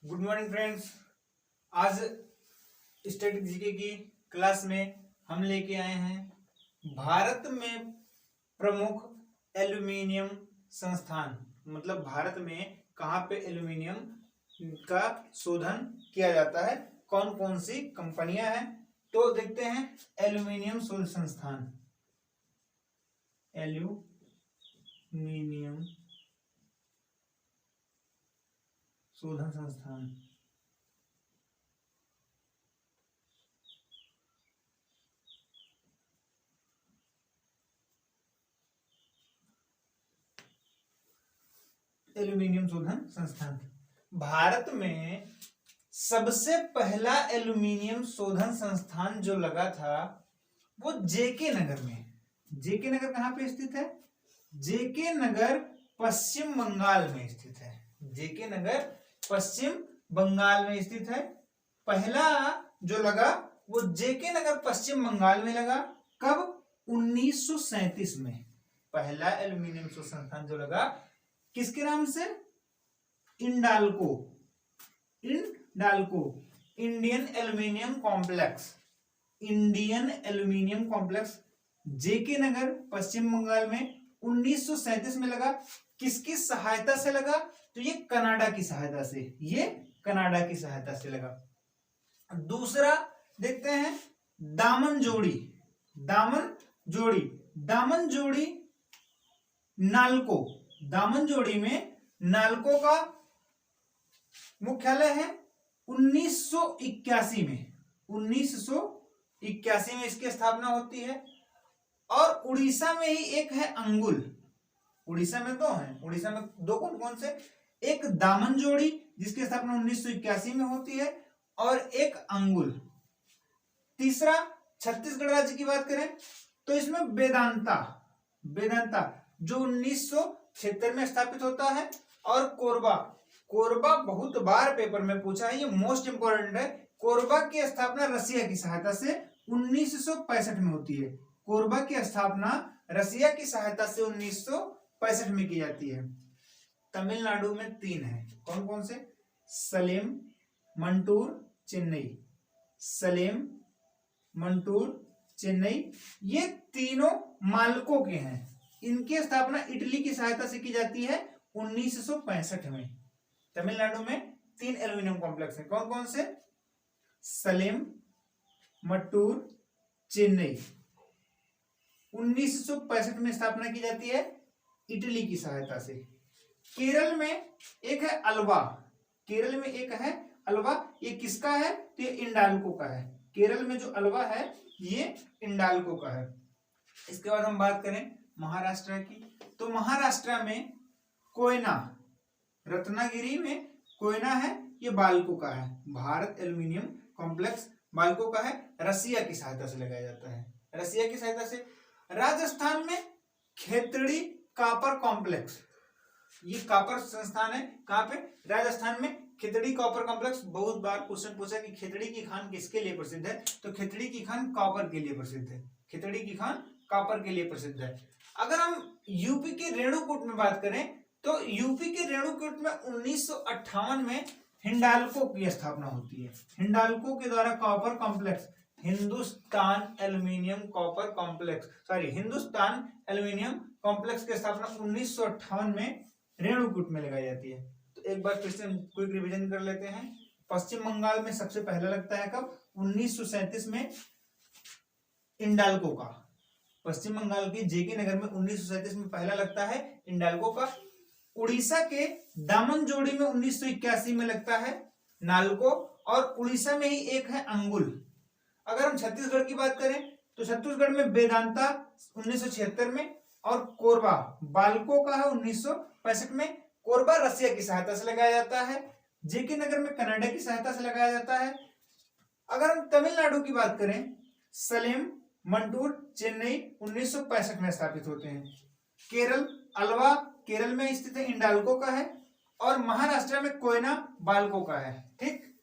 Good morning friends. आज static GK की class में हम लेके आए हैं भारत में प्रमुख एल्यूमिनियम संस्थान। मतलब भारत में कहाँ पे एल्यूमिनियम का शोधन किया जाता है, कौन कौन सी कंपनियां हैं। तो देखते हैं एल्यूमिनियम शोध संस्थान, एल्यूमिनियम शोधन संस्थान। एल्यूमिनियम शोधन संस्थान भारत में सबसे पहला एल्यूमिनियम शोधन संस्थान जो लगा था वो जेके नगर में। जेके नगर कहाँ पे स्थित है? जेके नगर पश्चिम बंगाल में स्थित है। जेके नगर पश्चिम बंगाल में स्थित है। पहला जो लगा वो जेके नगर पश्चिम बंगाल में लगा। कब? 1937 में पहला एल्यूमिनियम शोधन संस्थान जो लगा किसके नाम से? Indalco. Indalco, Indian aluminium complex. Indian aluminium complex JK Nagar Paschim Bengal में 1937 में लगा। किसकी सहायता से लगा? तो ये कनाडा की सहायता से, ये कनाडा की सहायता से लगा। दूसरा देखते हैं दामन जोड़ी। दामन जोड़ी, दामन जोड़ी नालको। दामन जोड़ी में नालको का मुख्यालय है। 1981 में 1981 में इसकी स्थापना होती है। और उड़ीसा में ही एक है अंगुल। उड़ीसा में दो हैं, उड़ीसा में दो कौन कौन से? एक दामन जोड़ी जिसकी स्थापना 1981 में होती है और एक अंगुल। तीसरा छत्तीसगढ़ राज्य की बात करें तो इसमें वेदांता, वेदांता जो 1976 में स्थापित होता है। और कोरबा, कोरबा बहुत बार पेपर में पूछा है, ये मोस्ट इंपोर्टेंट है। कोरबा की स्थापना रसिया की सहायता से 1965 में होती है। कोरबा की स्थापना रसिया की सहायता से 1965 में की जाती है। तमिलनाडु में 3 है, कौन कौन से? सलेम, मंटूर, चेन्नई। सलेम, मंटूर, चेन्नई, ये तीनों मालको के हैं। इनकी स्थापना इटली की सहायता से की जाती है 1965 में। तमिलनाडु में 3 एल्यूमिनियम कॉम्प्लेक्स हैं, कौन कौन से? सलेम, मट्टूर, चेन्नई। 1965 में स्थापना की जाती है इटली की सहायता से। केरल में एक है अल्वा। केरल में एक है अल्वा, ये किसका है? तो ये इंडाल्को का है। केरल में जो अल्वा है ये इंडाल्को का है। इसके बाद हम बात करें महाराष्ट्र की, तो महाराष्ट्र में कोयना, रत्नागिरी में कोयना है, ये बाल्को का है। भारत एल्यूमिनियम कॉम्प्लेक्स बाल्को का है, रसिया की सहायता से लगाया जाता है, रसिया की सहायता से। राजस्थान में खेतड़ी कॉपर कॉम्प्लेक्स, ये कॉपर संस्थान है। कहां पे? राजस्थान में खेतड़ी कॉपर कॉम्प्लेक्स। बहुत बार क्वेश्चन पूछा कि खेतड़ी की खान किसके लिए प्रसिद्ध है, तो खेतड़ी की खान कॉपर के लिए प्रसिद्ध है। खेतड़ी की खान कॉपर के लिए प्रसिद्ध है। अगर हम यूपी के रेणुकूट में बात करें तो यूपी के रेणुकूट में 1958 में हिंडाल्को की स्थापना होती है। हिंडाल्को के द्वारा copper complex, Hindustan aluminium copper complex, sorry Hindustan aluminium complex की स्थापना 1958 में रेणुकूट में लगाई जाती है। तो एक बार फिर से क्विक रिवीजन कर लेते हैं। पश्चिम बंगाल में सबसे पहला लगता है कब? 1937 में इंडाल्को का। पश्चिम बंगाल के जेके नगर में 1937 में पहला लगता है इंडाल्को का। उड़ीसा के दामन जोड़ी में 1981 में लगता है नालको। और उड़ीसा में ही एक है अंगुल। अगर हम छत्तीसगढ़ की बात करें तो छत्तीसगढ़ में वेदांता 1976 में, और कोरबा बाल्को का है 1965 में। कोरबा रसिया की सहायता से लगाया जाता है। जेके नगर में कनाडा की सहायता से लगाया जाता है। अगर हम तमिलनाडु की बात करें, सलेम, मंटूर, चेन्नई 1965 में स्थापित होते हैं। केरल अल्वा केरल में स्थित है, इंडाल्को का है। और महाराष्ट्र में कोयना बाल्को का है। ठीक।